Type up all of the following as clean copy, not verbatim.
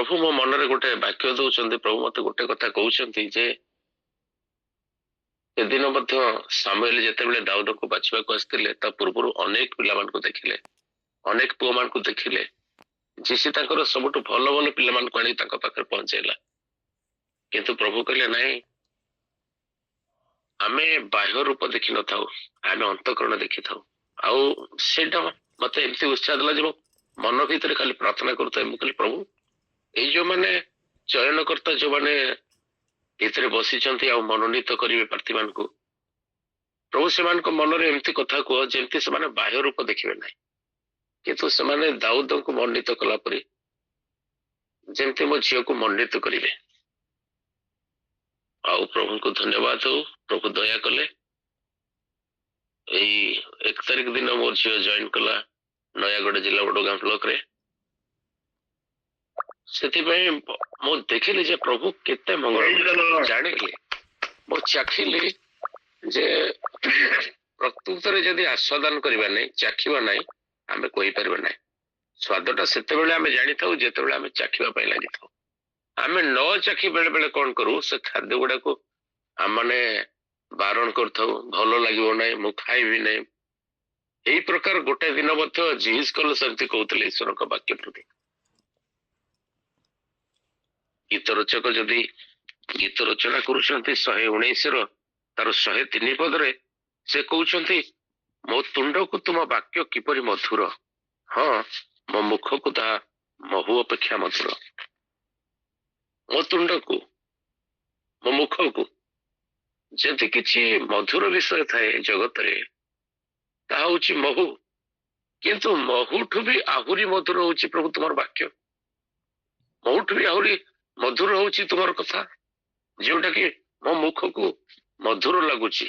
प्रभु मो मन रे गोटे वाक्य दौरान प्रभु मत गोटे कथा कहते जे दिन सामुएल जिते दाऊद को बाछवा को आसते पूर्व अनेक पिला देखिले अनेक पुओ मान देखिले जे सबुठ भल भल पिला पाखे पहुंचेला किंतु प्रभु कहले नहीं आमे बाह्य रूप देखि न थाउ आमे अंतकरण देखि थाउ आउ सेटा मते एमती उत्साह दिला जे मन भीतर खाली प्रार्थना करता है मुझे प्रभु ये जो माने चयन करता जो माने भीतर बसी मनोनीत करेंगे प्रार्थी मान को प्रभु से मन में एमती कथा कह जमती से बाह्य रूप देखिए ना किंतु से दाऊद को मनोनीत कलापर जमती मो झील को मनोनीत करेंगे आउ प्रभु को धन्यवाद हो प्रभु दया कले यही 1 तारिख दिन मो झील जॉइन कला नयागढ़ जिला बड़गां ब्लॉक रे मो देखिली जे प्रभु केते मंगल जानिली मो चाखिली जे प्रकृत जदि आस्वादन करबा नहीं चाखिबा नहीं आमे कोई परबा नहीं स्वादटा सेते बेले आमे जानि थाउ जेते बेले आमे चाखिबा पय लागि थाउ आमे न चाखी बेले बेले कोन करू से खाद्य गुडा को आमने बारण करथाउ भलो लागिबो नहीं मु खाइबी नहीं एही प्रकार गोटे दिन मध्य जीस कल समिति कहउतले ईश्वर का वाक्य प्रति गीत रचक जदि गीत रचना करुछंती 119 रो तार 103 पदरे से कहउछंती मो तुंड को तुम वाक्य किपरि मधुर हाँ मो मुख को ता महु अपेक्षा मधुर मो तुंड को मो मुख को जदि किछि मधुर विषय थाए जगत रे ता होछि महु किंतु महूठु भी आहुरी मधुर होछि प्रभु तुमर वाक्य महूठु भी आहुरी मधुर होछि तुमर कथा जोटा कि मो मुख को मधुर लगुछि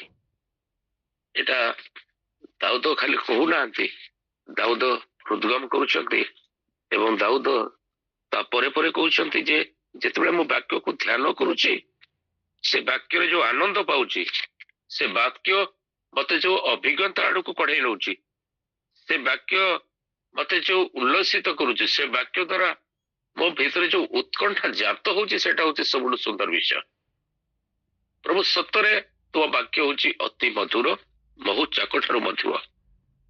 एटा दाऊद खाली कहू नांती दाऊद हृदगम करूछंती एवं दाऊद ता परे परे कहउछंती जे जेतबे मो वाक्य को ध्यान करूछि से वाक्य रे जो आनंद पाउछि से वाक्य मते जो अभिज्ञता आड़ को कढ़ाई नौछि से वाक्य मते जो उल्लसित करूछि से वाक्य द्वारा मो भीतर जो उत्कंठा जात होछि सेटा होछि सबुठ सुंदर विषय प्रभु सत्तरे तो वाक्य होछि अति मधुर महु चाकठारु मधुर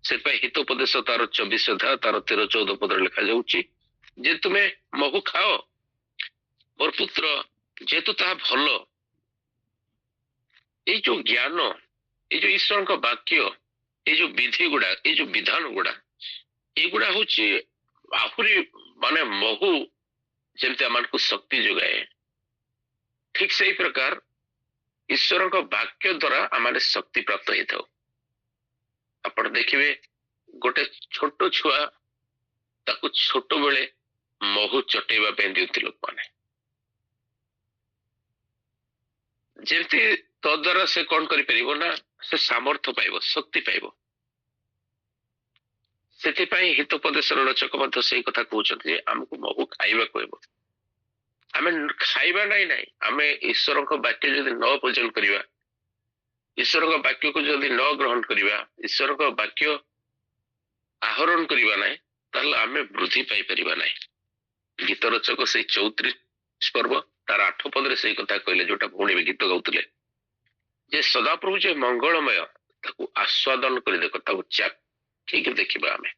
से हितोपदेश तार 24 अध्याय तार 13-14 पद लिखा जाउछि जे तुमे महु खाओ मोर पुत्र जेतु ता भल ये जो ज्ञान ये जो ईश्वर का वाक्य ये जो विधि गुड़ा ये जो विधान गुड़ा ये गुड़ा होछि आहुरी माने महु जेमते आमान को शक्ति जोगाए ठीक से ही प्रकार ईश्वर का वाक्य द्वारा आमाने शक्ति प्राप्त होता आपण देखिए गोटे छोट छुआ ताकू छोट बेले महु चटेवा पे दिउति लोक माने जेमती तो द्वारा से कौन करि परिबो ना से सामर्थ्य पाइबो शक्ति पाइबो सेतिपाई हितोपदेश रचक मध्य से कथा कहउछथि जे हमको महु खाइबा कहबो आमे खाइबा नहीं नहीं आमे ईश्वर को वाक्य जदि न पूजन करिवा ईश्वर को वाक्य को जदि न ग्रहण करिवा ईश्वर को वाक्य आहरण करिवा नहीं ताल आमे वृद्धि पाई परिबा नहीं गीत रचक से 34 पर्व तार 8 पदरे से कथा कहले जोटा भौणी गीत गाउतले जे सदाप्रभु जे मंगलमय ताकू आस्वादन कर देखो ताकू ठीक देखिबा आमे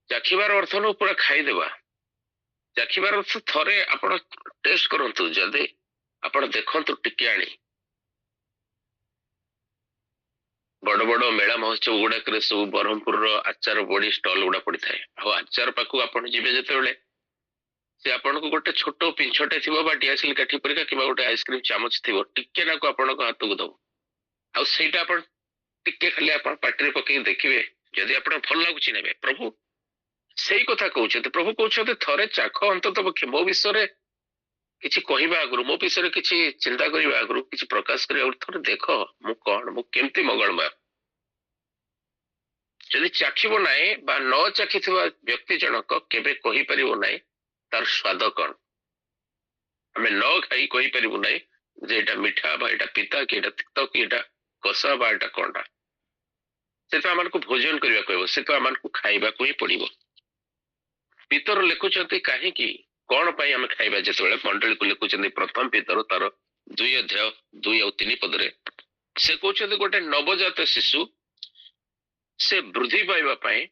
चाखिबार अर्थ न पूरा खाई देबा चाखिबार अर्थ थरे आपण टेस्ट करंतु जदि आपण देखंतु टिके आनी बड़ बड़ मेला महोत्सव गुड़ा सब ब्रह्मपुर आचार बड़ी स्टल गुड़ा पड़ी थाए आ आचार पाखु आपण जिबे जेतेबेले से आपण को गोटे छोट पिंछटे थिबो बा डियासिल काठी परिका किबा गोटे आइसक्रीम चामच थिबो टिके ना को आपण को हाथ को दो आ सेटा आपण टिके खाली आपण पाटी रे पके देखिबे जदि आपण भल लागुछि नेबे प्रभु सेही कथा कहउछते प्रभु कहउछते थरे चाख अंतत पक्षे मो विषय रे किछि कहिबा आगरु मो विषय रे किछि चिंता करिबा आगरु किछि प्रकाश करिबा आगरु थरे देखो मु कोन मु केमती मंगलमय जदि चाखिबो नाही बा न चाखिथिबा व्यक्ति जनक केबे कहि परिबो नाही तार स्वाद कौन आमे न खाई कहि परिबो नाही जे एटा मीठा बा एटा पिता कि एटा तिक्त कि एटा कसा बा एटा कोंडा से तो आमान को भोजन करिबा कहबो से तो आमान को खाइबा को ही पड़िबो भीतर लिखुचंती काहे कि कौन पाई आम खाइबा जेतेबेले मंडली को लिखुचंदी प्रथम पितर तार 2 अध्याय 2 और 3 पदरे से कहउचंदी गोटे नवजात शिशु से वृद्धि पाइबा पाई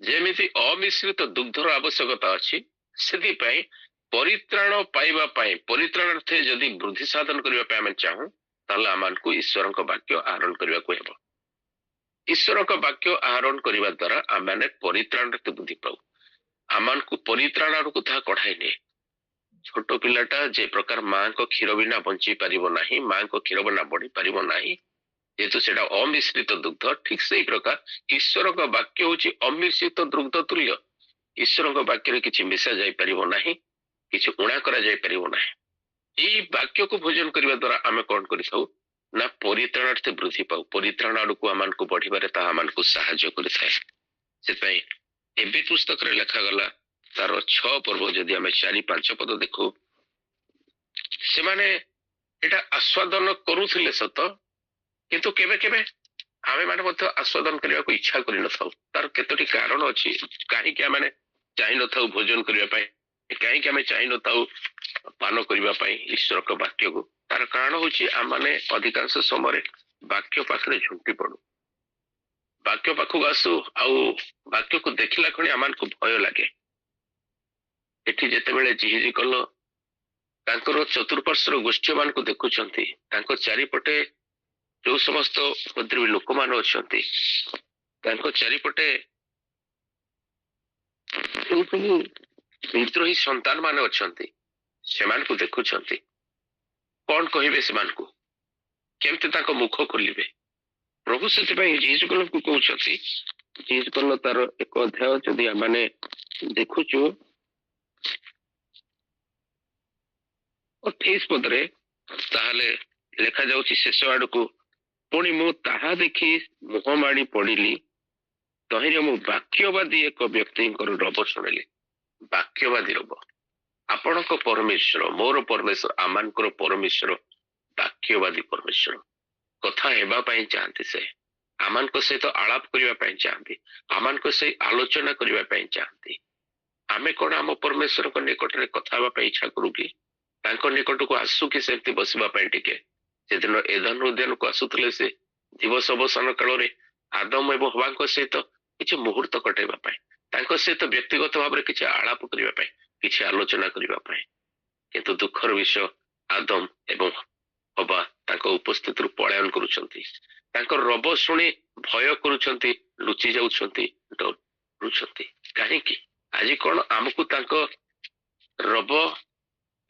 जेमिति अमिश्रित दुग्धर आवश्यकता अछि सेति पाई परित्राण पाइबा पाई परित्राण अर्थे जदि वृद्धि साधन करबा पाई हम चाहू ताले आमान को ईश्वर को वाक्य आहरण करबा को हेबो। ईश्वर को वाक्य आहरण करबा द्वारा आमाने परित्राण रे वृद्धि पाऊ आमान को परित्राण को ता कढाई ने छोट पिलाटा जे प्रकार मां को क्षीर बिना बंची पारिबो नाही मां को क्षीर बिना बढ़ी पारिबो नाही जेतु सेटा अमिश्रित दुग्ध ठीक सही प्रकार ईश्वर को वाक्य होची अमिश्रित दुग्ध तुल्य। ईश्वर को वाक्य रे किछि मिसा जाई परिबो नाही किछि उणा करा जाई परिबो नाही। एई वाक्य को भोजन करबा द्वारा आमे कोन करिथाउ ना परित्राणार्थे वृद्धि पाऊ परित्राण आडको आमान को बढ़िबारे ता आमान को सहायता करिथाय। सेतै एबी पुस्तक रे लिखा गला तार 6 पर्व जदि आमे 4-5 पद देखो से माने एटा आस्वादन करूथिले सत किंतु केबे केबे आमे माने मत आस्वादन करबा को इच्छा करि नथाउ तार केतोटी कारण अछि काहे कि आमे चाहि नथाउ भोजन करबा पय काहे कि आमे चाहि नथाउ पान करबा पय ईश्वर को वाक्य को तार कारण होछि आमे अधिकांश समय वाक्य पाखरे झुंटी पडू वाक्य पाखु आसु आउ वाक्य को देखिला खणी आमान को भय लागे। एठी जेते बेले जिहिजी कलो तांकर चतुर्पार्श्वर गोष्ठी मान को देखुचंती तांको चारिपटे जो समस्त उपद्रवी लोक मान अछंती तांको चारिपटे जो प्रभु विद्रोही संतान मान अछंती सेमान को देखुचंती कौन कहिबे सेमान को केमते तांको मुख खोलिबे प्रभु सेति पय जीसस को कहउचंती जीसस को तार एक अध्याय जदि माने देखुचु 28 पदरे ताहले लेखा जाउची शेष आड़ को पुणी मु ताहा देखि मुह माड़ी पड़िली तहिरे मु वाक्यवादी एक व्यक्ति रब शुणिली वाक्यवादी रब आपण को परमेश्वर मोर परमेश्वर आमानकर परमेश्वर वाक्यवादी परमेश्वर कथा हेबा पई चाहते से आमान को सहित आलाप करबा पई चाहते आमान को सही आलोचना करबा पई चाहते आमे कोन आम परमेश्वर को निकट रे कथा हेबा पई इच्छा करू कि तांको निकट को आसु कि सेमती बसिबा पई टिके सेदिन एदन उद्यान को आसुतले से दिवस अवसान काल रे आदम एवं हवाଙ୍କ सहित किछि मुहूर्त कटेबा पई तांको सहित व्यक्तिगत भाव रे किछि आलाप करबा पई किछि आलोचना करबा पई किंतु दुखर विषय आदम एवं हवा तांको उपस्थित रु पलायन करूछंती तांको रब सुनी भय करूछंती लुचि जाउछंती डरुछंती काहे कि आज कोन हमकु तांको रब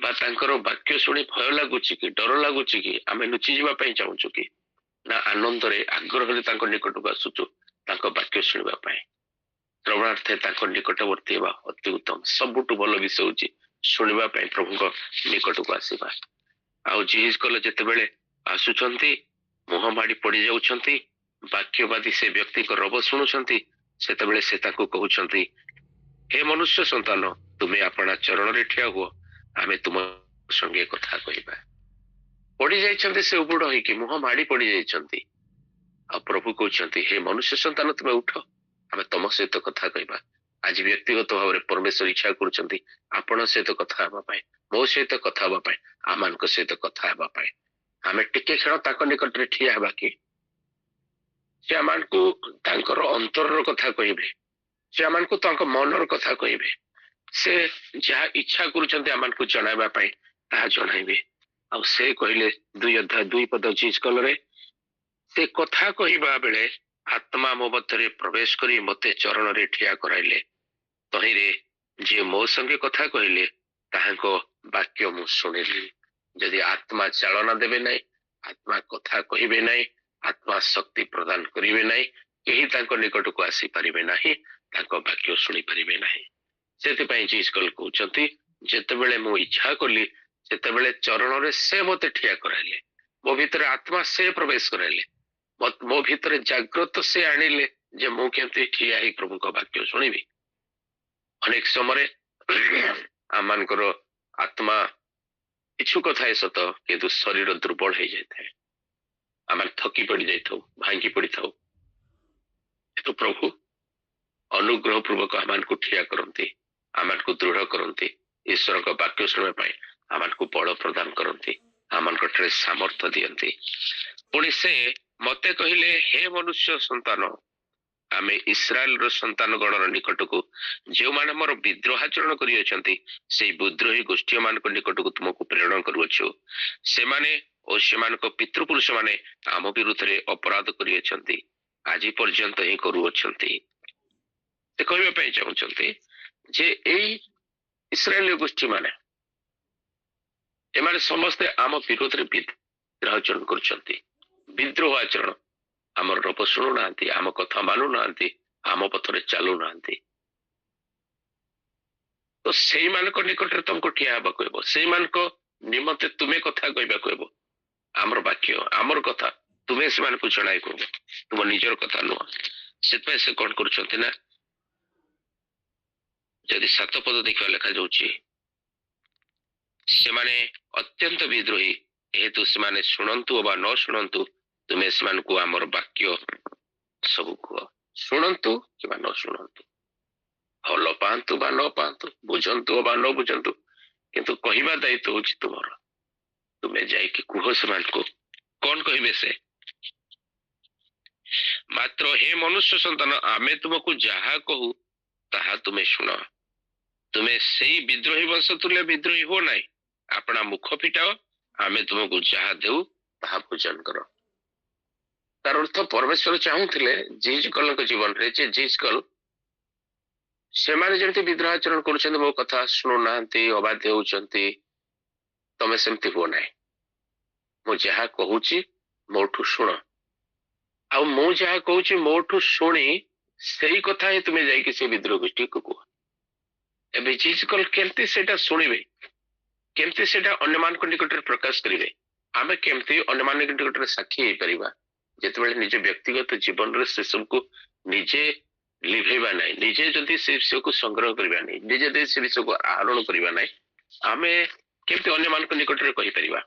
बा तांकर वाक्य शुणी भय लागुची कि डर लागुची कि आमे लुचि जीवा पई चाहूछु कि ना आनंद रे आग्रह रे तांको निकट को आसुछु तांको वाक्य शुणिबा पई श्रवणार्थे तांको निकटवर्ती हेबा अति उत्तम सबुटु भलो विषय होची शुणिबा पई प्रभुको निकट को आसीबा आउ जीस कल जेते बेले आसुछंती मुह माडी पड़ी जाउछंती वाक्यवादी से व्यक्ति को रब शुणुछंती सेते बेले से तांको कहउछंती हे मनुष्य संतान तुमे आपना चरण रे ठिया हुओ आमे तुम संगे कथा कहिबा पड़ी जाइछंती से उबुड होई कि मुह माडी पड़ी जाइछंती आ प्रभु कहउछंती हे मनुष्य संतान तुमे उठ आमे तुम सहित कथा कहिबा आज व्यक्तिगत भाव रे परमेश्वर इच्छा करूछंती आपण सहित कथा हेबा पई मो सहित कथा हेबा पई आमान को सहित कथा हेबा पई आमे टिके क्षण ताको निकट रे ठिया हेबा कि से आमान को तांकर अंतर रो कथा कहिबे से आमान को तांको मनर कथा कहिबे से जहा इच्छा करूछंती आमान को जणाइबा पई ता जणाइबे आ से कहिले 2 अध्याय 2 पद जीस कल रे से कथा कहिबा बेले आत्मा मो मध्य प्रवेश करी मते चरण रे ठिया कराइले तहिरे जे मो संगे कथा कहिले ताहाको वाक्य मु सुनिली यदि आत्मा चालना देबे नै आत्मा कथा कहिबे नै आत्मा शक्ति प्रदान करिवे नै केही तांको निकट को आसी परिबे नाही तांको वाक्य सुनी परिबे नाही सेति पई जीस कल कहउचंती जेते बेले मु इच्छा कली सेते बेले चरण रे से मते ठिया कराइले मो भीतर आत्मा से प्रवेश कराइले मो भीतर जागृत से आनिले जे मु केमते ठिया ही प्रभु को वाक्य सुनिबी अनेक समय आमानकर आत्मा इच्छुक थाए सत किंतु शरीर दुर्बल हो जाए आम थकी पड़ जाइए भांगी पड़ी था तो प्रभु अनुग्रह पूर्वक आमान को ठिया करती आमान को दृढ़ करती ईश्वर को वाक्य शुणा पाई आमान को बल प्रदान करती आमान को सामर्थ्य दियंती पुणी से मते कहले हे मनुष्य संतान आमे इस्राएल रो संतान गणर निकट को जो माने मोर विद्रोहाचरण करी अछंती से विद्रोही गोष्ठी मान को निकट को तुमको प्रेरण करूछु से माने और से मान को पितृपुरुष माने आम विरुद्ध रे अपराध करी अछंती आज पर्यंत ही करू अछंती ते कहबे पई चाहउछंती जे एई इस्राएल गोष्ठी माने एमाने समस्त आम विरोध रे विद्रोहाचरण करूछंती विद्रोह आचरण आमर रप शुणु ना आम कथा मानु ना आम पथरे चालू ना तो से निकट तुमको ठिया हवा कहब से निमंते तुम्हें कथा कहबा कहब आमर वाक्य आमर कथा तुम्हें से जनाई कहब तुम निजर कथा नुह से कौन कर ना जदि 7 पद देखा लिखा जाउची से माने अत्यंत विद्रोही हेतु से माने शुणंतु वा न शुणंतु तुम्हें से को आमर वाक्य सब कह शुणंतु कि न शुणंतु भल पांतु बा न पांतु बुझंतु बा न बुझंतु किंतु कहवा दायित्व होची तुमर तुम्हें जाइकी कुह से को कौन कहिबे से मात्र हे मनुष्य संतान आमे तुमको जहा कहू ताहा तुम्हें शुण तुम्हें सही विद्रोही वंश तुल्य विद्रोही हो ना अपना मुख फिटाओ आमे तुमको जहा देऊ ताहा पूजन करो तार अर्थ परमेश्वर चाहूले जीजकल जीवन रे जे जीजकल से माने जमती विद्रोहाचरण कर मो कथा शुणु ना अबाध्य होती तमें सेमती हो ना मु जहा कहूची मोठू शुण आ मु जहा कहूची मोठू शुणी सही कथा ही तुम्हें जाइए से विद्रोह गोष्ठी को कह एबे जीजकल केमती सेटा शुणिबे केमती सेटा अन्य मान निकट प्रकाश करेंगे आमे केमती अन्य मान निकट साक्षी हो पारिबा जेतेबेले निज व्यक्तिगत जीवन रे से सब को निजे लिभेबा नहीं निजे जदि से विषय को संग्रह करबा नहीं निजे जदि से विषय को आहरण करबा नहीं आमे केमती अन्य मान निकट रे कहि परिबा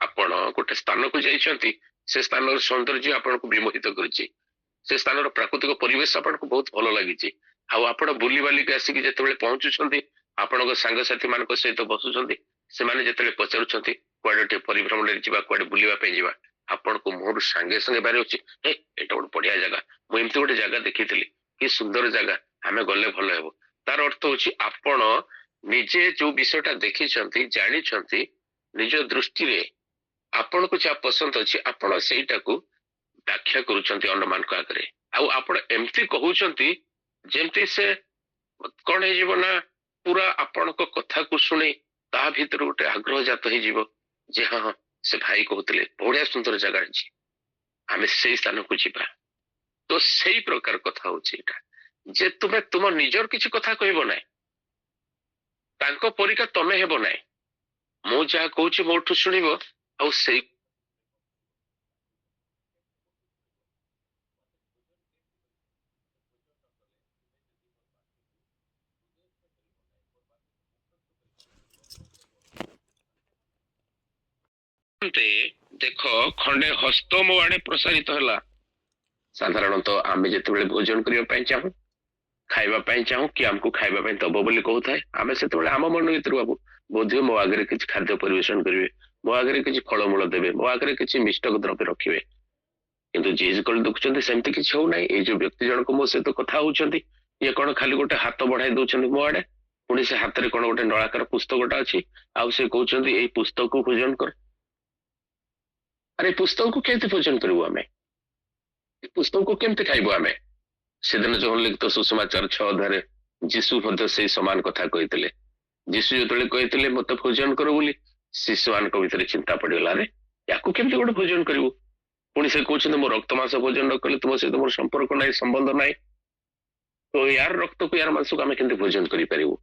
आपण गोटे स्थान को जाइछंती से स्थान रो सौंदर्य आपण को विमोहित करछि से स्थान रो प्राकृतिक परिवेश आपण को बहुत भलो लागिछि आ आपण बुली बाली के आसी जेतेबेले पहुंचुछंती आपण को सांग साथी मान को सहित बसुछंती से माने जेतेबेले पचारुछंती कोडे परिभ्रमण रे जिबा कोडे बुलीबा पे जिबा आपण को मोर संगे संगे बारे होची ए एटा गोटे बढ़िया जगह मु एमती गोटे जगह देखिथिली कि सुंदर जगह आमे गले भलो हेबो तार अर्थ होची आपण निजे जो विषयटा देखिछंती जानिछंती निज दृष्टि रे आपण को जा पसंद अछि आपण सेटा को व्याख्या करूछंती अनुमान को आगरे आ आपण एमती कहूछंती जेमती से कोन हे जीवना पूरा आपण को कथा को सुने ता भीतर गोटे आग्रह जात हे जीव जे हां से भाई कहते बढ़िया सुंदर जगह अच्छी आम से स्थान को जीवा तो सही प्रकार कथा होचे तुम्हें तुम निजर किसी कथा कहब ना तांको परिका तमें हेब ना मु जहा कहूँ मोठू शुणव आ देख खंडे हस्त मो आड़े प्रसारित है साधारणतः आम जिते भोजन करने चाहूँ खावाई चाहूँ कि आमको खावाई दब बोली कहू आम से आम मन भर बाबू बोधे मो आगे किसी खाद्य परिवेशन करेंगे मो आगे किसी फलमूल देवे मो आगे किसी मिष्टक द्रव्य रखिए किंतु जीज कल देखुं सेमती किसी हो ना ये जो व्यक्ति जनक मो सहित कथा होती ये कौन खाली गोटे हाथ बढ़ाई दौरान मो आड़े पुणी से हाथ में कौन गोटे नलाकार पुस्तकटा अच्छी आउ से कहते यही पुस्तक को भोजन कर अरे पुस्तक को केमती भोजन करूँ आम पुस्तक को केमती खाइबू आम से दिन जो लिखित सुसमाचार 6 अध्याय जीशु से समान कथा कहते जीशु जो कहते मत भोजन कर बोली शिशु मान भर चिंता पड़गला रे या केमती गोटे भोजन करू पुणी से कहते मो रक्त मांस भोजन न कले तुम सहित मोर संपर्क ना संबंध ना तो यार रक्त को यार मांस को आम के भोजन करूँ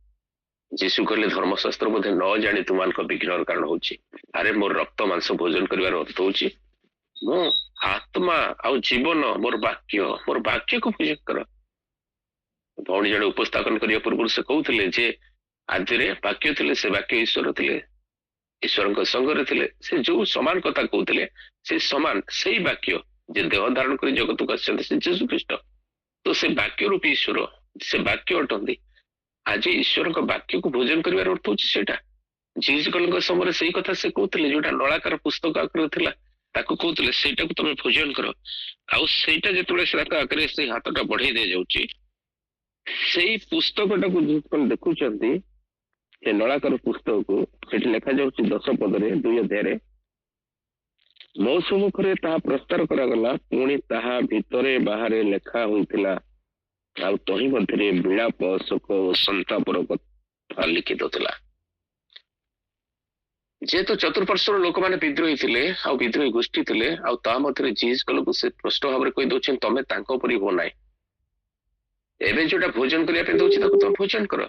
जीशु कहले धर्मशास्त्र बोधे न जानी तुमान विघ्न कारण होची अरे मोर रक्त मांस भोजन करिवार अर्थ होची मो आत्मा आ जीवन मोर वाक्य को भोजन कर भौणी जड़े उपस्थापन करने पूर्व से कहते जे आदि रे वाक्य थे से वाक्य ईश्वर थे ईश्वर संगे थे से जो समान कथा कहते से समान से ही वाक्य जे देह धारण कर जगत को आसते से जीशु ख्रीस्ट तो से वाक्य रूपी ईश्वर से वाक्य अटंती ଆଜି ଈଶ୍ୱରଙ୍କ ବାକ୍ୟକୁ ଭୋଜନ କରିବାର ଅର୍ଥ ହଉଛି ସେଇଟା। ଜିଜକଲଙ୍କ ସମୟରେ ସେଇ କଥା ସେ କହୁଥିଲେ, ଯୋଉଟା ନଳାକାର ପୁସ୍ତକ ଆକାରରେ ଥିଲା ତାକୁ କହୁଥିଲେ ସେଇଟାକୁ ତମେ ଭୋଜନ କର। ଆଉ ସେଇଟା ଯେତେବେଳେ ସେ ତାଙ୍କ ଆଗରେ ସେଇ ହାତଟା ବଢେଇ ଦିଆଯାଉଛି, ସେଇ ପୁସ୍ତକଟାକୁ ଜିଜକଲ ଦେଖୁଛନ୍ତି, ସେ ନଳାକାର ପୁସ୍ତକକୁ, ସେଠି ଲେଖାଯାଉଛି 10 ପଦରେ 2 ଅଧ୍ୟାୟରେ, ମୋ ସମ୍ମୁଖରେ ତାହା ପ୍ରସ୍ତାର କରାଗଲା, ପୁଣି ତାହା ଭିତରେ ବାହାରେ ଲେଖା ହୋଇଥିଲା, ଆଉ ତହିଁ ମଧ୍ୟରେ ବିଳାପ, ଶୋକ ଓ ସନ୍ତାପର କଥା ଲିଖିତ ଥିଲା। ଯେହେତୁ ଚତୁଃପାର୍ଶ୍ୱର ଲୋକମାନେ ବିଦ୍ରୋହୀ ଥିଲେ, ଆଉ ବିଦ୍ରୋହୀ ଗୋଷ୍ଠୀ ଥିଲେ, ଆଉ ତା ମଧ୍ୟରେ ଜିଜକଲକୁ ସେ ସ୍ପଷ୍ଟ ଭାବରେ କହିଦଉଛନ୍ତି ତମେ ତାଙ୍କ ପରି ହୁଅ ନାହିଁ, ଏବେ ଯୋଉଟା ଭୋଜନ କରିବା ପାଇଁ ଦଉଛି ତାକୁ ତମେ ଭୋଜନ କର।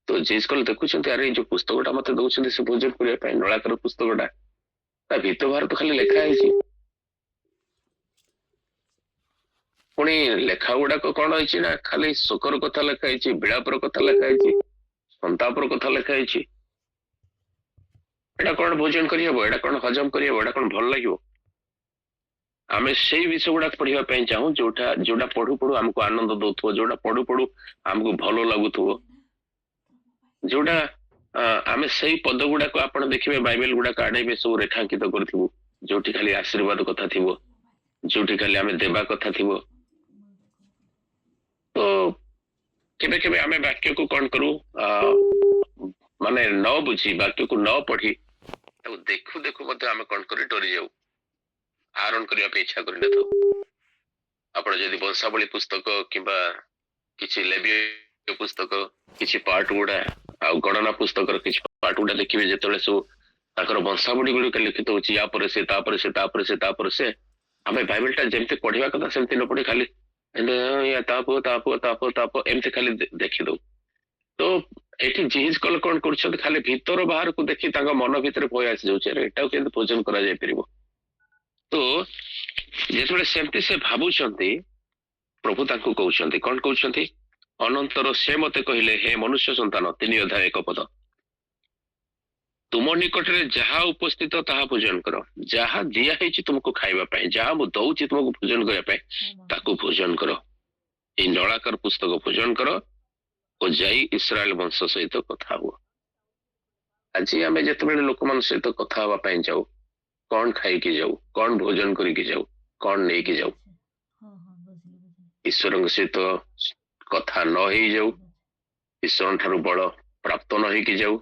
ତ ଜିଜକଲ ଦେଖୁଛନ୍ତି, ଆରେ ଏଇ ଯୋଉ ପୁସ୍ତକଟା ମତେ ଦଉଛନ୍ତି ସେ ଭୋଜନ କରିବା ପାଇଁ, ନଳାକାର ପୁସ୍ତକଟା, ତା ଭିତର ବାହାର ତ ଖାଲି ଲେଖା ହେଇଛି। ପୁଣି ଲେଖା ଗୁଡାକ କଣ ହେଇଛି ନା, ଖାଲି ଶୋକର କଥା ଲେଖା ହେଇଛି, ବିଳାପର କଥା ଲେଖା ହେଇଛି, ସନ୍ତାପର କଥା ଲେଖା ହେଇଛି। ଏଇଟା କଣ ଭୋଜନ କରିହବ? ଏଇଟା କଣ ହଜମ କରିହବ? ଏଇଟା କଣ ଭଲ ଲାଗିବ? ଆମେ ସେଇ ବିଷୟ ଗୁଡାକ ପଢିବା ପାଇଁ ଚାହୁଁ ଯୋଉଟା ପଢୁ ପଢୁ ଆମକୁ ଆନନ୍ଦ ଦଉଥିବ, ଯୋଉଟା ପଢୁ ପଢୁ ଆମକୁ ଭଲ ଲାଗୁଥିବ, ଯୋଉଟା ଆମେ ସେଇ ପଦ ଗୁଡାକ ଆପଣ ଦେଖିବେ ବାଇବେଲ ଗୁଡାକ ଆଣେଇବେ ସବୁ ରେଖାଙ୍କିତ କରିଥିବୁ, ଯୋଉଠି ଖାଲି ଆଶୀର୍ବାଦ କଥା ଥିବ, ଯୋଉଠି ଖାଲି ଆମେ ଦେବା କଥା ଥିବ। ତ କେବେ କେବେ ଆମେ ବାକ୍ୟକୁ କଣ କରୁ, ମାନେ ନ ବୁଝି, ବାକ୍ୟକୁ ନ ପଢି ତାକୁ ଦେଖୁ ଦେଖୁ ମଧ୍ୟ ଆମେ କଣ କରି ଡରି ଯାଉ, ଆହରଣ କରିବା ପାଇଁ ଇଚ୍ଛା କରିନଥାଉ। ଆପଣ ଯଦି ବଂଶାବଳୀ ପୁସ୍ତକ କିମ୍ବା କିଛି ଲେବୀୟ ପୁସ୍ତକ, କିଛି ପାର୍ଟ ଗୁଡା, ଆଉ ଗଣନା ପୁସ୍ତକର କିଛି ପାର୍ଟ ଗୁଡା ଦେଖିବେ, ଯେତେବେଳେ ସବୁ ତାଙ୍କର ବଂଶାବଳୀ ଗୁଡିକ ଲିଖିତ ହଉଛି, ୟା ପରେ ସେ, ତାପରେ ସେ, ତାପରେ ସେ, ତାପରେ ସେ, ଆମେ ବାଇବେଲଟା ଯେମିତି ପଢିବା କଥା ସେମିତି ନ ପଢି ଖାଲି ତାପ ଏମିତି ଖାଲି ଦେଖିଦଉ। ତ ଏଠି ଜିଜକଲ କଣ କରୁଛନ୍ତି, ଖାଲି ଭିତର ବାହାରକୁ ଦେଖି ତାଙ୍କ ମନ ଭିତରେ ଭୟ ଆସିଯାଉଛି, ଏଟାକୁ କେମିତି ଭୋଜନ କରାଯାଇ ପାରିବ। ତ ଯେତେବେଳେ ସେମିତି ସେ ଭାବୁଛନ୍ତି, ପ୍ରଭୁ ତାଙ୍କୁ କହୁଛନ୍ତି, କଣ କହୁଛନ୍ତି, ଅନନ୍ତର ସେ ମତେ କହିଲେ, ହେ ମନୁଷ୍ୟ ସନ୍ତାନ, 3 ଅଧ୍ୟାୟ 1 ପଦ, ତୁମ ନିକଟରେ ଯାହା ଉପସ୍ଥିତ ତାହା ଭୋଜନ କର, ଯାହା ଦିଆ ହେଇଛି ତୁମକୁ ଖାଇବା ପାଇଁ, ଯାହା ମୁଁ ଦଉଛି ତୁମକୁ ଭୋଜନ କରିବା ପାଇଁ, ତାକୁ ଭୋଜନ କର। ଏଇ ନଳାକାର ପୁସ୍ତକ ଭୋଜନ କର ଓ ଯାଇ ଇସ୍ରାଏଲ ବଂଶ ସହିତ କଥା ହୁଅ। ଆଜି ଆମେ ଯେତେବେଳେ ଲୋକମାନଙ୍କ ସହିତ କଥା ହବା ପାଇଁ ଯାଉ, କଣ ଖାଇକି ଯାଉ, କଣ ଭୋଜନ କରିକି ଯାଉ, କଣ ନେଇକି ଯାଉ? ଈଶ୍ୱରଙ୍କ ସହିତ କଥା ନ ହେଇଯାଉ, ଈଶ୍ୱରଙ୍କ ଠାରୁ ବଳ ପ୍ରାପ୍ତ ନ ହେଇକି ଯାଉ,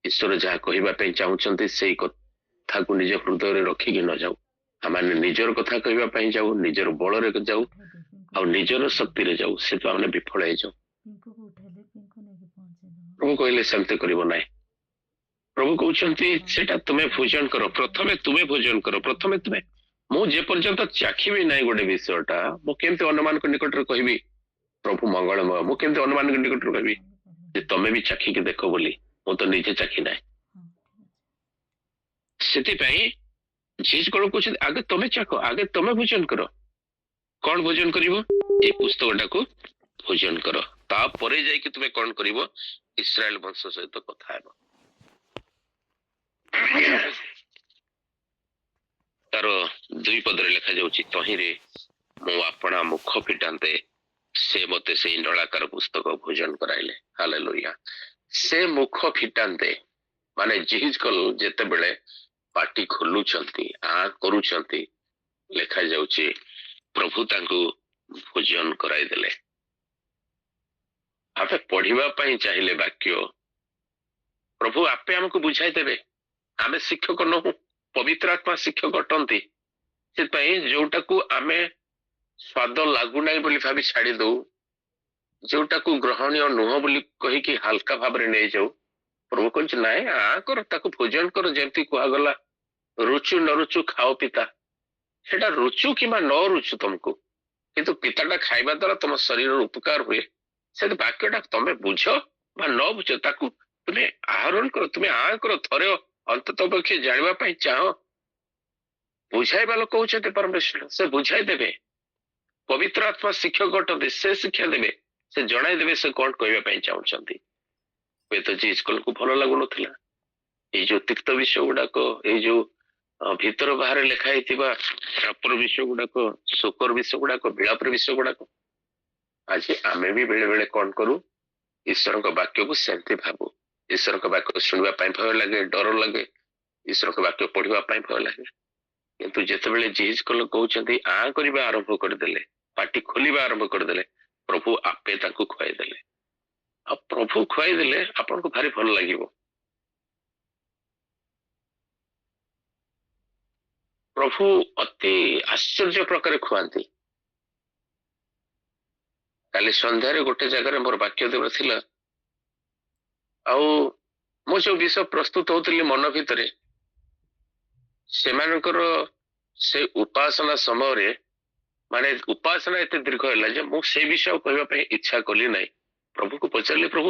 ଈଶ୍ୱର ଯାହା କହିବା ପାଇଁ ଚାହୁଁଛନ୍ତି ସେଇ କଥାକୁ ନିଜ ହୃଦୟରେ ରଖିକି ନ ଯାଉ, ଆମେ ନିଜର କଥା କହିବା ପାଇଁ ଯାଉ, ନିଜର ବଳରେ ଯାଉ, ଆଉ ନିଜର ଶକ୍ତିରେ ଯାଉ, ସେଠୁ ଆମେ ବିଫଳ ହେଇଯାଉ। ପ୍ରଭୁ କହିଲେ ସେମିତି କରିବ ନାହିଁ। ପ୍ରଭୁ କହୁଛନ୍ତି ସେଟା ତୁମେ ଭୋଜନ କର, ପ୍ରଥମେ ତୁମେ ଭୋଜନ କର, ପ୍ରଥମେ ତୁମେ। ମୁଁ ଯେ ପର୍ଯ୍ୟନ୍ତ ଚାଖିବି ନାହିଁ ଗୋଟେ ବିଷୟଟା, ମୁଁ କେମିତି ଅନ୍ୟମାନଙ୍କ ନିକଟରେ କହିବି ପ୍ରଭୁ ମଙ୍ଗଳମୟ? ମୁଁ କେମିତି ଅନ୍ୟମାନଙ୍କ ନିକଟରେ କହିବି ଯେ ତମେ ବି ଚାଖିକି ଦେଖ ବୋଲି? ମୁଁ ତ ନିଜେ ଚାଖି ନାହିଁ। ସେଥିପାଇଁ ଜିଜକଲ କହୁଛନ୍ତି ଆଗେ ତମେ ଚାଖ, ଆଗେ ତମେ ଭୋଜନ କର। କଣ ଭୋଜନ କରିବ? ଏଇ ପୁସ୍ତକଟାକୁ ଭୋଜନ କର, ତାପରେ ଯାଇକି ତୁମେ କଣ କରିବ? ଇସ୍ରାଏଲ ବଂଶ ସହିତ କଥା ହେବ। ତାର 2 ପଦରେ ଲେଖାଯାଉଛି, ତହିଁରେ ମୁଁ ଆପଣା ମୁଖ ଫିଟାନ୍ତେ, ସେ ମତେ ସେଇ ନଳାକାର ପୁସ୍ତକ ଭୋଜନ କରାଇଲେ। ହାଲେଲୁୟା। ସେ ମୁଖ ଫିଟାନ୍ତେ ମାନେ ଜିଜକଲ ଯେତେବେଳେ ପାଟି ଖୋଲୁଛନ୍ତି, କରୁଛନ୍ତି, ଲେଖାଯାଉଛି ପ୍ରଭୁ ତାଙ୍କୁ ଭୋଜନ କରାଇଦେଲେ। ଆମେ ପଢିବା ପାଇଁ ଚାହିଁଲେ ବାକ୍ୟ, ପ୍ରଭୁ ଆପେ ଆମକୁ ବୁଝାଇ ଦେବେ। ଆମେ ଶିକ୍ଷକ ନହୁ, ପବିତ୍ର ଆତ୍ମା ଶିକ୍ଷକ ଅଟନ୍ତି। ସେଥିପାଇଁ ଯୋଉଟାକୁ ଆମେ ସ୍ୱାଦ ଲାଗୁନାହିଁ ବୋଲି ଭାବି ଛାଡି ଦଉ, ଯୋଉଟାକୁ ଗ୍ରହଣୀୟ ନୁହଁ ବୋଲି କହିକି ହାଲକା ଭାବରେ ନେଇଯାଉ, ପ୍ରଭୁ କହୁଛି ନାଇଁ, କର, ତାକୁ ଭୋଜନ କର। ଯେମିତି କୁହାଗଲା, ରୁଚୁ ନ ରୁଚୁ ଖାଅ ପିତା। ସେଟା ରୁଚୁ କିମ୍ବା ନ ରୁଚୁ ତମକୁ, କିନ୍ତୁ ପିତାଟା ଖାଇବା ଦ୍ୱାରା ତମ ଶରୀରର ଉପକାର ହୁଏ। ସେ ବାକ୍ୟଟା ତମେ ବୁଝ ବା ନ ବୁଝ, ତାକୁ ତୁମେ ଆହରଣ କର, ତୁମେ କର, ଥରେ ଅନ୍ତତଃ ପକ୍ଷେ ଜାଣିବା ପାଇଁ ଚାହ। ବୁଝାଇବା ଲୋକ ହଉଛନ୍ତି ପରମେଶ୍ୱର, ସେ ବୁଝାଇ ଦେବେ। ପବିତ୍ର ଆତ୍ମା ଶିକ୍ଷକ ଅଟନ୍ତି, ସେ ଶିକ୍ଷା ଦେବେ, ସେ ଜଣାଇ ଦେବେ ସେ କଣ କହିବା ପାଇଁ ଚାହୁଁଛନ୍ତି। ହୁଏତ ଜିଜକଲକୁ ଭଲ ଲାଗୁନଥିଲା ଏଇ ଯୋଉ ତିକ୍ତ ବିଷୟ ଗୁଡାକ, ଏଇ ଯୋଉ ଭିତର ବାହାରେ ଲେଖା ହେଇଥିବା ଶାପର ବିଷୟ ଗୁଡାକ, ଶୋକର ବିଷୟ ଗୁଡାକ, ବିଳାପର ବିଷୟ ଗୁଡାକ। ଆଜି ଆମେ ବି ବେଳେ ବେଳେ କଣ କରୁ, ଈଶ୍ୱରଙ୍କ ବାକ୍ୟକୁ ସେମିତି ଭାବୁ। ଈଶ୍ୱରଙ୍କ ବାକ୍ୟ ଶୁଣିବା ପାଇଁ ଭୟ ଲାଗେ, ଡର ଲାଗେ। ଈଶ୍ୱରଙ୍କ ବାକ୍ୟ ପଢିବା ପାଇଁ ଭୟ ଲାଗେ। କିନ୍ତୁ ଯେତେବେଳେ ଜିହିଜକଲ କହୁଛନ୍ତି ଆଁ କରିବା ଆରମ୍ଭ କରିଦେଲେ, ପାଟି ଖୋଲିବା ଆରମ୍ଭ କରିଦେଲେ, ପ୍ରଭୁ ଆପେ ତାଙ୍କୁ ଖୁଆଇଦେଲେ। ଆଉ ପ୍ରଭୁ ଖୁଆଇଦେଲେ ଆପଣଙ୍କୁ ଭାରି ଭଲ ଲାଗିବ। ପ୍ରଭୁ ଅତି ଆଶ୍ଚର୍ଯ୍ୟ ପ୍ରକାରେ ଖୁଆନ୍ତି। କାଲି ସନ୍ଧ୍ୟାରେ ଗୋଟେ ଜାଗାରେ ମୋର ବାକ୍ୟ ଦେବ ଥିଲା, ଆଉ ମୁଁ ଯୋଉ ବିଷୟ ପ୍ରସ୍ତୁତ ହଉଥିଲି ମନ ଭିତରେ, ସେମାନଙ୍କର ସେ ଉପାସନା ସମୟରେ ମାନେ ଉପାସନା ଏତେ ଦୀର୍ଘ ହେଲା ଯେ ମୁଁ ସେ ବିଷୟ କହିବା ପାଇଁ ଇଚ୍ଛା କଲି ନାହିଁ। ପ୍ରଭୁକୁ ପଚାରିଲି, ପ୍ରଭୁ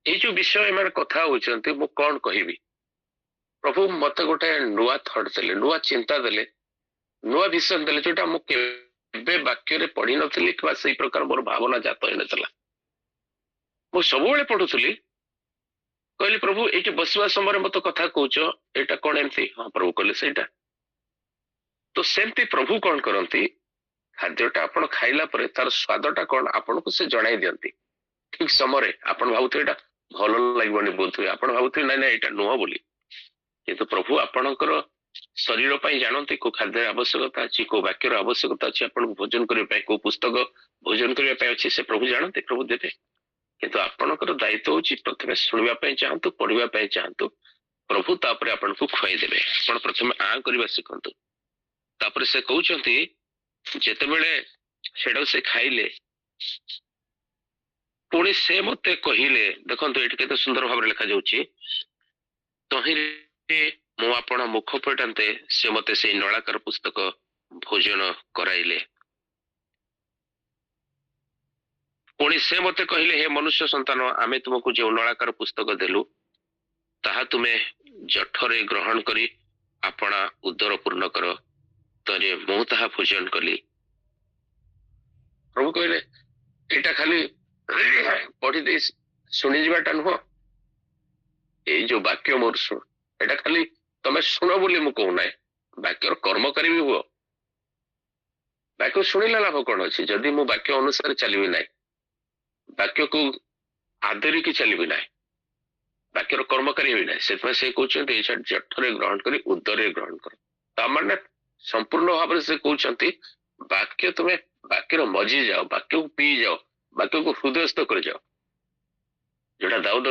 ଏଇ ଯୋଉ ବିଷୟ ଏମାନେ କଥା ହଉଛନ୍ତି ମୁଁ କଣ କହିବି? ପ୍ରଭୁ ମତେ ଗୋଟେ ନୂଆ ଥଟ୍ ଦେଲେ, ନୂଆ ଚିନ୍ତା ଦେଲେ, ନୂଆ ବିଷୟ ଦେଲେ, ଯୋଉଟା ମୁଁ କେବେ ବାକ୍ୟରେ ପଢିନଥିଲି କିମ୍ବା ସେଇ ପ୍ରକାର ମୋର ଭାବନା ଜାତ ହେଇନଥିଲା। ମୁଁ ସବୁବେଳେ ପଢୁଥିଲି, କହିଲି ପ୍ରଭୁ ଏଇଠି ବସିବା ସମୟରେ ମତେ କଥା କହୁଛ, ଏଇଟା କଣ ଏମିତି? ହଁ ପ୍ରଭୁ କହିଲେ ସେଇଟା। ତ ସେମିତି ପ୍ରଭୁ କଣ କରନ୍ତି, ଖାଦ୍ୟଟା ଆପଣ ଖାଇଲା ପରେ ତାର ସ୍ୱାଦଟା କଣ ଆପଣଙ୍କୁ ସେ ଜଣାଇ ଦିଅନ୍ତି ଠିକ ସମୟରେ। ଆପଣ ଭାବୁଥିବେ ଏଇଟା ଭଲ ଲାଗିବନି, ବୋଧହୁଏ ଆପଣ ଭାବୁଥିବେ ନାଇଁ ନାଇଁ ଏଇଟା ନୁହଁ ବୋଲି, କିନ୍ତୁ ପ୍ରଭୁ ଆପଣଙ୍କର ଶରୀର ପାଇଁ ଜାଣନ୍ତି କୋଉ ଖାଦ୍ୟର ଆବଶ୍ୟକତା ଅଛି, କୋଉ ବାକ୍ୟର ଆବଶ୍ୟକତା ଅଛି, ଆପଣଙ୍କୁ ଭୋଜନ କରିବା ପାଇଁ କୋଉ ପୁସ୍ତକ ଭୋଜନ କରିବା ପାଇଁ ଅଛି, ସେ ପ୍ରଭୁ ଜାଣନ୍ତି, ପ୍ରଭୁ ଦେବେ। କିନ୍ତୁ ଆପଣଙ୍କର ଦାୟିତ୍ୱ ହଉଛି ପ୍ରଥମେ ଶୁଣିବା ପାଇଁ ଚାହାନ୍ତୁ, ପଢିବା ପାଇଁ ଚାହାନ୍ତୁ, ପ୍ରଭୁ ତାପରେ ଆପଣଙ୍କୁ ଖୁଆଇଦେବେ। ଆପଣ ପ୍ରଥମେ ଆଁ କରିବା ଶିଖନ୍ତୁ। ତାପରେ ସେ କହୁଛନ୍ତି ଯେତେବେଳେ ସେଟାକୁ ସେ ଖାଇଲେ, ପୁଣି ସେ ମତେ କହିଲେ, ଦେଖନ୍ତୁ ଏଠି କେତେ ସୁନ୍ଦର ଭାବରେ ଲେଖାଯାଉଛି, ତହିଁରେ ମୁଁ ଆପଣ ମୁଖ ଫଟାନ୍ତେ ସେ ମତେ ସେଇ ନଳାକାର ପୁସ୍ତକ ଭୋଜନ କରାଇଲେ। ପୁଣି ସେ ମତେ କହିଲେ, ହେ ମନୁଷ୍ୟ ସନ୍ତାନ, ଆମେ ତୁମକୁ ଯେଉଁ ନଳାକାର ପୁସ୍ତକ ଦେଲୁ ତାହା ତୁମେ ଜଠରେ ଗ୍ରହଣ କରି ଆପଣା ଉଦର ପୂର୍ଣ୍ଣ କର, ତରେ ମୁଁ ତାହା ଭୋଜନ କଲି। ପ୍ରଭୁ କହିଲେ ଏଇଟା ଖାଲି ପଢିଦେଇ ଶୁଣିଯିବାଟା ନୁହଁ, ଏଇ ଯୋଉ ବାକ୍ୟ ମୋର ଶୁଣ, ଏଇଟା ଖାଲି ତମେ ଶୁଣ ବୋଲି ମୁଁ କହୁନାହିଁ, ବାକ୍ୟର କର୍ମକାରୀ ବି ହୁଅ। ବାକ୍ୟ ଶୁଣିଲା ଲାଭ କଣ ଅଛି ଯଦି ମୁଁ ବାକ୍ୟ ଅନୁସାରେ ଚାଲିବି ନାହିଁ, ବାକ୍ୟକୁ ଆଦରିକି ଚାଲିବି ନାହିଁ, ବାକ୍ୟର କର୍ମକାରୀ ହେବି ନାହିଁ। ସେଥିପାଇଁ ସେ କହୁଛନ୍ତି ଏଇଟା ଜଠରେ ଗ୍ରହଣ କରି ଉଦରରେ ଗ୍ରହଣ କର। ତାମାନେ ସମ୍ପୂର୍ଣ୍ଣ ଭାବରେ ସେ କହୁଛନ୍ତି ବାକ୍ୟ ତୁମେ ବାକ୍ୟର ମଜି ଯାଅ, ବାକ୍ୟକୁ ପିଇ ଯାଅ, ବାକ୍ୟକୁ ହୃଦୟସ୍ଥ କରିଯାଅ। ଯୋଉଟା ଦାଉଦ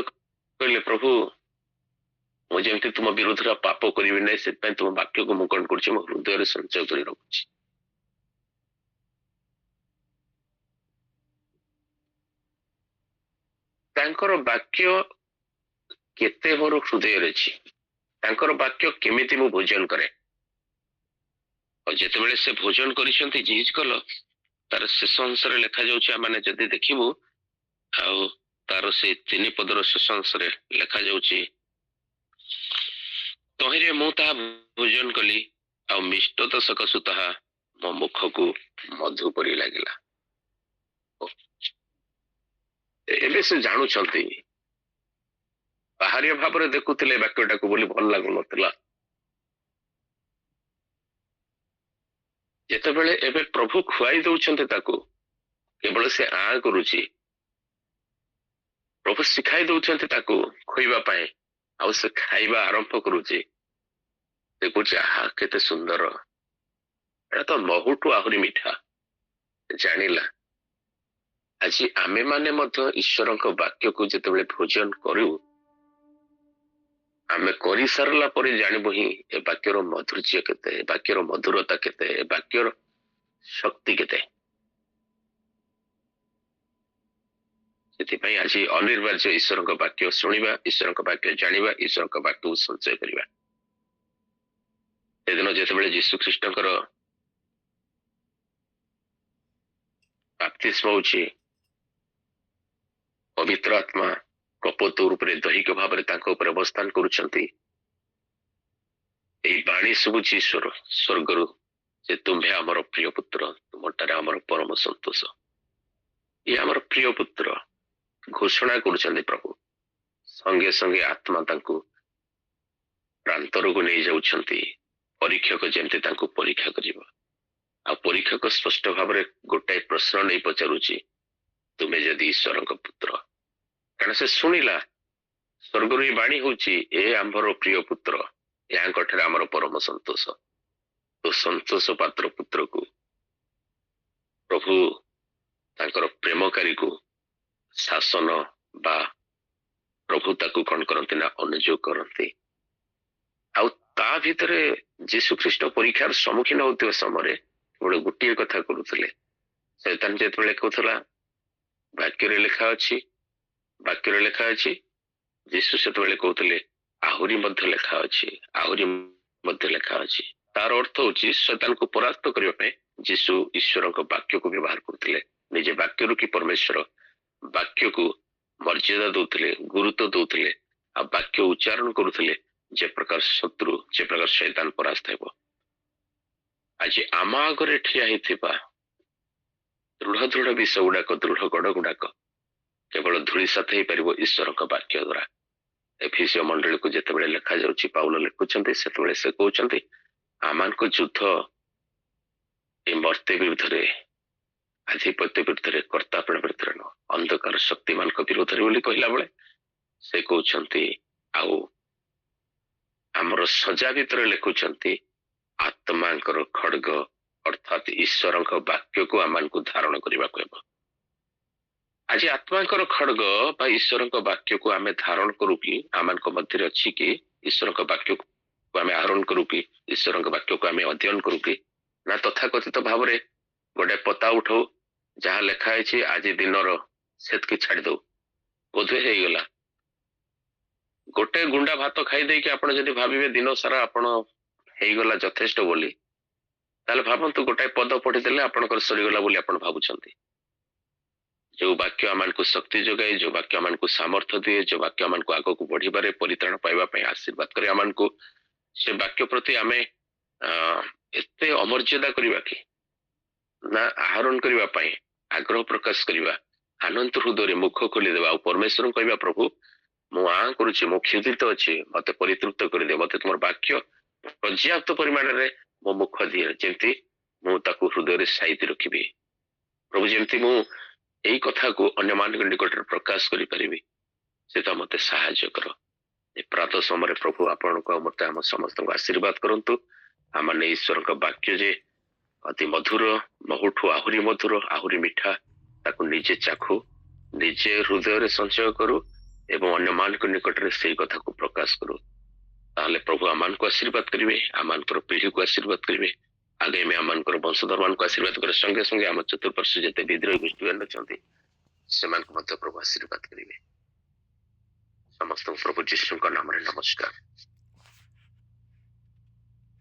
କହିଲେ, ପ୍ରଭୁ ମୁଁ ଯେମିତି ତୁମ ବିରୁଦ୍ଧରେ ପାପ କରିବି ନାହିଁ, ସେଥିପାଇଁ ତୁମ ବାକ୍ୟକୁ ମୁଁ କଣ କରୁଛି, ମୋ ହୃଦୟରେ ସଞ୍ଚୟ କରି ରଖୁଛି। ତାଙ୍କର ବାକ୍ୟ କେତେ ମୋର ହୃଦୟରେ ଅଛି, ତାଙ୍କର ବାକ୍ୟ କେମିତି ମୁଁ ଭୋଜନ କରେ। ଆଉ ଯେତେବେଳେ ସେ ଭୋଜନ କରିଛନ୍ତି ଜିହିଜକଲ, ତାର ଶେଷ ଅଂଶରେ ଲେଖାଯାଉଛି, ଆମେ ଯଦି ଦେଖିବୁ, ଆଉ ତାର ସେଇ 3 ପଦର ଶେଷ ଅଂଶରେ ଲେଖାଯାଉଛି, ତହିଁରେ ମୁଁ ତାହା ଭୋଜନ କଲି, ଆଉ ମିଷ୍ଟତ ସକାଶୁ ତାହା ମୋ ମୁଖକୁ ମଧୁ ପରି ଲାଗିଲା। ଏବେ ସେ ଜାଣୁଛନ୍ତି, ବାହାରିଆ ଭାବରେ ଦେଖୁଥିଲେ ବାକ୍ୟଟାକୁ ବୋଲି ଭଲ ଲାଗୁନଥିଲା, ଯେତେବେଳେ ଏବେ ପ୍ରଭୁ ଖୁଆଇ ଦଉଛନ୍ତି ତାକୁ, କେବଳ ସେ ଆଁ କରୁଛି, ପ୍ରଭୁ ଶିଖାଇ ଦଉଛନ୍ତି ତାକୁ ଖୋଇବା ପାଇଁ, ଆଉ ସେ ଖାଇବା ଆରମ୍ଭ କରୁଛି। ସେ କହୁଛି ଆହା କେତେ ସୁନ୍ଦର, ଏଟା ତ ମହୁଠୁ ଆହୁରି ମିଠା। ଜାଣିଲା ଆଜି ଆମେ ମାନେ ମଧ୍ୟ ଈଶ୍ୱରଙ୍କ ବାକ୍ୟକୁ ଯେତେବେଳେ ଭୋଜନ କରୁ, ଆମେ କରିସାରିଲା ପରେ ଜାଣିବୁ ହିଁ ଏ ବାକ୍ୟର ମାଧୁର୍ଯ୍ୟ କେତେ, ଏ ବାକ୍ୟର ମଧୁରତା କେତେ, ଏ ବାକ୍ୟର ଶକ୍ତି କେତେ। ସେଥିପାଇଁ ଆଜି ଅନିର୍ବାର୍ଯ୍ୟ ଈଶ୍ୱରଙ୍କ ବାକ୍ୟ ଶୁଣିବା, ଈଶ୍ୱରଙ୍କ ବାକ୍ୟ ଜାଣିବା, ଈଶ୍ୱରଙ୍କ ବାକ୍ୟକୁ ସଞ୍ଚୟ କରିବା। ସେଦିନ ଯେତେବେଳେ ଯୀଶୁ ଖ୍ରୀଷ୍ଟଙ୍କର ବାପ୍ତିସ୍ମ ହଉଛି, ପବିତ୍ର ଆତ୍ମା କପୋତ ରୂପରେ ଦୈହିକ ଭାବରେ ତାଙ୍କ ଉପରେ ଅବସ୍ଥାନ କରୁଛନ୍ତି, ଏଇ ବାଣୀ ଶୁଭୁଛି ସ୍ୱର୍ଗରୁ ଯେ ତୁମ୍ଭେ ଆମର ପ୍ରିୟ ପୁତ୍ର, ତୁମଠାରେ ଆମର ପରମ ସନ୍ତୋଷ। ଇଏ ଆମର ପ୍ରିୟ ପୁତ୍ର ଘୋଷଣା କରୁଛନ୍ତି ପ୍ରଭୁ। ସଙ୍ଗେ ସଙ୍ଗେ ଆତ୍ମା ତାଙ୍କୁ ପ୍ରାନ୍ତରକୁ ନେଇଯାଉଛନ୍ତି, ପରୀକ୍ଷକ ଯେମିତି ତାଙ୍କୁ ପରୀକ୍ଷା କରିବ। ଆଉ ପରୀକ୍ଷକ ସ୍ପଷ୍ଟ ଭାବରେ ଗୋଟାଏ ପ୍ରଶ୍ନ ନେଇ ପଚାରୁଛି, ତୁମେ ଯଦି ଈଶ୍ୱରଙ୍କ ପୁତ୍ର, କାରଣ ସେ ଶୁଣିଲା ସ୍ୱର୍ଗରୁ ହିଁ ବାଣୀ ହଉଛି ଏ ଆମ୍ଭର ପ୍ରିୟ ପୁତ୍ର, ୟାଙ୍କ ଠାରେ ଆମର ପରମ ସନ୍ତୋଷ। ତ ସନ୍ତୋଷ ପାତ୍ର ପୁତ୍ରକୁ ପ୍ରଭୁ ତାଙ୍କର ପ୍ରେମକାରୀକୁ ଶାସନ ବା ପ୍ରଭୁ ତାକୁ କଣ କରନ୍ତି ନା ଅନୁଯୋଗ କରନ୍ତି। ଆଉ ତା ଭିତରେ ଯୀଶୁ ଖ୍ରୀଷ୍ଟ ପରୀକ୍ଷାର ସମ୍ମୁଖୀନ ହଉଥିବା ସମୟରେ କେବଳ ଗୋଟିଏ କଥା କରୁଥିଲେ। ଶୈତାନ ଯେତେବେଳେ କହୁଥିଲା ବାକ୍ୟରେ ଲେଖା ଅଛି, ବାକ୍ୟରେ ଲେଖା ଅଛି, ଯୀଶୁ ସେତେବେଳେ କହୁଥିଲେ ଆହୁରି ମଧ୍ୟ ଲେଖା ଅଛି, ଆହୁରି ମଧ୍ୟ ଲେଖା ଅଛି। ତାର ଅର୍ଥ ହଉଛି ଶୈତାନକୁ ପରାସ୍ତ କରିବା ପାଇଁ ଯୀଶୁ ଈଶ୍ୱରଙ୍କ ବାକ୍ୟକୁ ବ୍ୟବହାର କରୁଥିଲେ। ନିଜେ ବାକ୍ୟରୁ କି ପରମେଶ୍ୱର ବାକ୍ୟକୁ ମର୍ଯ୍ୟାଦା ଦଉଥିଲେ, ଗୁରୁତ୍ୱ ଦଉଥିଲେ, ଆଉ ବାକ୍ୟ ଉଚ୍ଚାରଣ କରୁଥିଲେ ଯେ ପ୍ରକାର ଶତ୍ରୁ, ଯେ ପ୍ରକାର ଶୈତାନ ପରାସ୍ତ ହେବ। ଆଜି ଆମ ଆଗରେ ଠିଆ ହେଇଥିବା ଦୃଢ ଦୃଢ ବିଷ ଗୁଡାକ, ଦୃଢ ଗଡ ଗୁଡାକ କେବଳ ଧୂଳିସାତ ହେଇପାରିବ ଈଶ୍ୱରଙ୍କ ବାକ୍ୟ ଦ୍ୱାରା। ଏଫେସୀୟ ମଣ୍ଡଳୀକୁ ଯେତେବେଳେ ଲେଖାଯାଉଛି, ପାଉଲ ଲେଖୁଛନ୍ତି, ସେତେବେଳେ ସେ କହୁଛନ୍ତି ଆମମାନଙ୍କ ଯୁଦ୍ଧ ଏ ମର୍ତ୍ତ୍ୟ ବିରୁଦ୍ଧରେ, ଆଧିପତ୍ୟ ବିରୁଦ୍ଧରେ, କର୍ତ୍ତାପଣ ବିରୁଦ୍ଧରେ ନୁହଁ, ଅନ୍ଧକାର ଶକ୍ତି ମାନଙ୍କ ବିରୋଧରେ ବୋଲି କହିଲା ବେଳେ ସେ କହୁଛନ୍ତି ଆଉ ଆମର ସଜା ଭିତରେ ଲେଖୁଛନ୍ତି ଆତ୍ମାଙ୍କର ଖଡଗ ଅର୍ଥାତ୍ ଈଶ୍ୱରଙ୍କ ବାକ୍ୟକୁ ଆମମାନଙ୍କୁ ଧାରଣ କରିବାକୁ ହେବ। ଆଜି ଆତ୍ମାଙ୍କର ଖଡଗ ବା ଈଶ୍ୱରଙ୍କ ବାକ୍ୟକୁ ଆମେ ଧାରଣ କରୁ କି ଆମମାନଙ୍କ ମଧ୍ୟରେ ଅଛି କି? ଈଶ୍ୱରଙ୍କ ବାକ୍ୟକୁ ଆମେ ଆହରଣ କରୁ କି? ଈଶ୍ୱରଙ୍କ ବାକ୍ୟକୁ ଆମେ ଅଧ୍ୟୟନ କରୁ କି? ନା ତଥାକଥିତ ଭାବରେ ଗୋଟେ ପତା ଉଠାଉ, ଯାହା ଲେଖା ହେଇଛି ଆଜି ଦିନର ସେତିକି ଛାଡି ଦଉ, ବୋଧେ ହେଇଗଲା। ଗୋଟେ ଗୁଣ୍ଡା ଭାତ ଖାଇ ଦେଇକି ଆପଣ ଯଦି ଭାବିବେ ଦିନ ସାରା ଆପଣ ହେଇଗଲା ଯଥେଷ୍ଟ ବୋଲି, ତାହେଲେ ଭାବନ୍ତୁ ଗୋଟାଏ ପଦ ପଢିଦେଲେ ଆପଣଙ୍କର ସରିଗଲା ବୋଲି ଆପଣ ଭାବୁଛନ୍ତି। ଯୋଉ ବାକ୍ୟ ଆମମାନଙ୍କୁ ଶକ୍ତି ଯୋଗାଏ, ଯୋଉ ବାକ୍ୟ ଆମମାନଙ୍କୁ ସାମର୍ଥ୍ୟ ଦିଏ, ଯୋଉ ବାକ୍ୟ ଆମମାନଙ୍କୁ ଆଗକୁ ବଢିବାରେ, ପରିତ୍ରାଣ ପାଇବା ପାଇଁ ଆଶୀର୍ବାଦ କରେ ଆମମାନଙ୍କୁ, ସେ ବାକ୍ୟ ପ୍ରତି ଆମେ ଏତେ ଅମର୍ଯ୍ୟାଦା କରିବା କି? ନା ଆହରଣ କରିବା ପାଇଁ ଆଗ୍ରହ ପ୍ରକାଶ କରିବା, ଆନନ୍ଦ ହୃଦୟରେ ମୁଖ ଖୋଲିଦେବା ଆଉ ପରମେଶ୍ୱରଙ୍କୁ କହିବା, ପ୍ରଭୁ ମୁଁ କରୁଛି, ମୁଁ କ୍ଷୁଧିତ ଅଛି, ମତେ ପରିତୃପ୍ତ କରିଦିଅ, ମତେ ତୁମର ବାକ୍ୟ ପର୍ଯ୍ୟାପ୍ତ ପରିମାଣରେ ମୋ ମୁଖ ଦିଏ, ଯେମିତି ମୁଁ ତାକୁ ହୃଦୟରେ ସାଇତି ରଖିବି। ପ୍ରଭୁ ଯେମିତି ମୁଁ ଏଇ କଥାକୁ ଅନ୍ୟମାନଙ୍କ ନିକଟରେ ପ୍ରକାଶ କରିପାରିବି, ସେଟା ମତେ ସାହାଯ୍ୟ କର। ଏ ପ୍ରାତଃ ସମୟରେ ପ୍ରଭୁ ଆପଣଙ୍କୁ ଆଉ ମତେ ଆମ ସମସ୍ତଙ୍କୁ ଆଶୀର୍ବାଦ କରନ୍ତୁ। ଆମମାନେ ଈଶ୍ୱରଙ୍କ ବାକ୍ୟ ଯେ ଅତି ମଧୁର, ମହୁଠୁ ଆହୁରି ମଧୁର, ଆହୁରି ମିଠା, ତାକୁ ନିଜେ ଚାଖୁ, ନିଜେ ହୃଦୟରେ ସଞ୍ଚୟ କରୁ ଏବଂ ଅନ୍ୟମାନଙ୍କ ନିକଟରେ ସେଇ କଥାକୁ ପ୍ରକାଶ କରୁ। ତାହେଲେ ପ୍ରଭୁ ଆମମାନଙ୍କୁ ଆଶୀର୍ବାଦ କରିବେ, ଆମମାନଙ୍କର ପିଢିକୁ ଆଶୀର୍ବାଦ କରିବେ, ଆଗାମୀ ଆମମାନଙ୍କର ବଂଶଧର ମାନଙ୍କୁ ଆଶୀର୍ବାଦ କରିବା ସଙ୍ଗେ ସଙ୍ଗେ ଆମ ଚତୁଃପାର୍ଶ୍ୱ ଯେତେ ବିଦ୍ରୋହୀ ଗୋଷ୍ଠୀମାନେ ଅଛନ୍ତି ସେମାନଙ୍କୁ ମଧ୍ୟ ପ୍ରଭୁ ଆଶୀର୍ବାଦ କରିବେ। ସମସ୍ତଙ୍କୁ ପ୍ରଭୁ ଯୀଶୁଙ୍କ ନାମରେ ନମସ୍କାର।